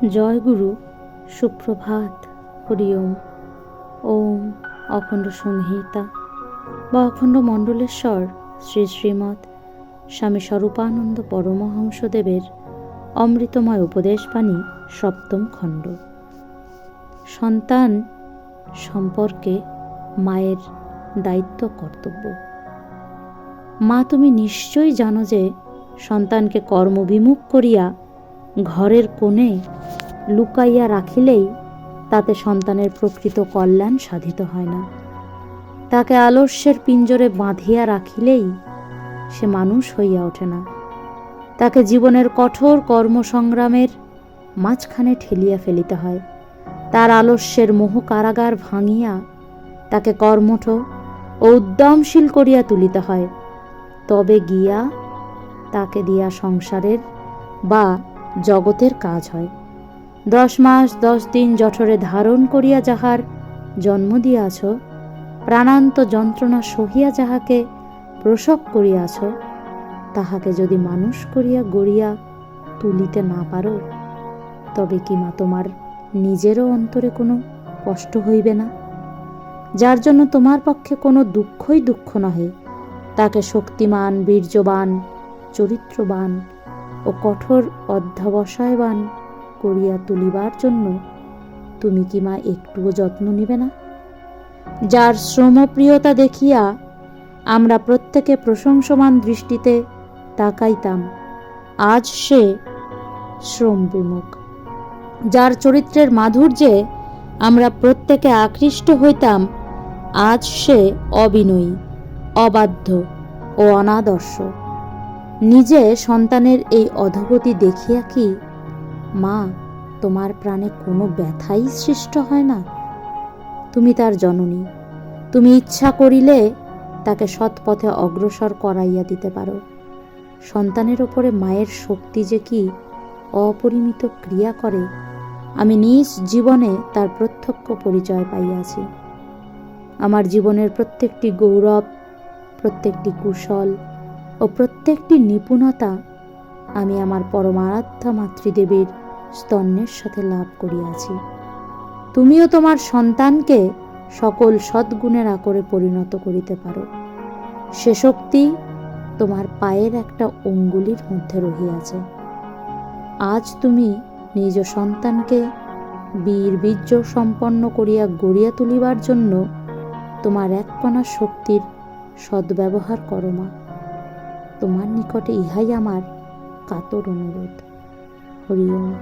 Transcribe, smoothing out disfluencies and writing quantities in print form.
জয় গুরু, সুপ্রভাত, হরি ওম। ওম অখণ্ড সংহিতা বা অখণ্ড মণ্ডলেশ্বর শ্রী শ্রীমৎ স্বামী স্বরূপানন্দ পরমহংসদেবের অমৃতময় উপদেশবাণী সপ্তম খণ্ড। সন্তান সম্পর্কে মায়ের দায়িত্ব কর্তব্য। মা, তুমি নিশ্চয়ই জানো যে সন্তানকে কর্মবিমুখ করিয়া ঘরের কোণে লুকাইয়া রাখিলেই তাতে সন্তানের প্রকৃত কল্যাণ সাধিত হয় না। তাকে আলস্যের পিঞ্জরে বাঁধিয়া রাখিলেই সে মানুষ হইয়া ওঠে না। তাকে জীবনের কঠোর কর্মসংগ্রামের মাঝখানে ঠেলিয়া ফেলিতে হয়। তার আলস্যের মোহ কারাগার ভাঙিয়া তাকে কর্মঠ ও উদ্যমশীল করিয়া তুলিতে হয়। তবে গিয়া তাকে দিয়া সংসারের বা জগতের কাজ হয়। 10 মাস 10 দিন জঠরে ধারণ করিয়া যাহার জন্ম দিয়াছ, প্রাণান্ত যন্ত্রণা সহিয়া যাহাকে প্রসব করিয়াছ, তাহাকে যদি মানুষ করিয়া গড়িয়া তুলিতে না পারো, তবে কি মা তোমার নিজেরও অন্তরে কোনো কষ্ট হইবে না? যার জন্য তোমার পক্ষে কোনো দুঃখই দুঃখ নহে, তাকে শক্তিমান, বীর্যবান, চরিত্রবান ও কঠোর অধ্যবসায়বান করিয়া তুলিবার জন্য তুমি কি মা একটুও যত্ন নিবে না? যার শ্রমপ্রিয়তা দেখিয়া আমরা প্রত্যেকে প্রশংসমান দৃষ্টিতে তাকাইতাম, আজ সে শ্রম বিমুখ। যার চরিত্রের মাধুর্যে আমরা প্রত্যেকে আকৃষ্ট হইতাম, আজ সে অবিনয়ী, অবাধ্য ও অনাদর্শ। নিজে সন্তানের এই অধোগতি দেখিয়া কি মা তোমার প্রাণে কোনো ব্যথাই সৃষ্ট হয় না? তুমি তার জননী, তুমি ইচ্ছা করিলে তাকে সৎপথে অগ্রসর করাইয়া দিতে পারো। সন্তানের ওপরে মায়ের শক্তি যে কি অপরিমিত ক্রিয়া করে, আমি নিজ জীবনে তার প্রত্যক্ষ পরিচয় পাইয়াছি। আমার জীবনের প্রত্যেকটি গৌরব, প্রত্যেকটি কুশল ও প্রত্যেকটি নিপুণতা আমি আমার পরমারাধ্যা মাতৃদেবীর স্তন্যের সাথে লাভ করিয়াছি। তুমিও তোমার সন্তানকে সকল সদ্গুণের আকরে পরিণত করিতে পারো। সে শক্তি তোমার পায়ের একটা অঙ্গুলির মধ্যে রহিয়াছে। আজ তুমি নিজ সন্তানকে বীর্য সম্পন্ন করিয়া গড়িয়া তুলিবার জন্য তোমার এক কণা শক্তির সদ্ব্যবহার করো মা। তোমার নিকটে ইহাই আমার কাতর অনুরোধ। হরি ওম।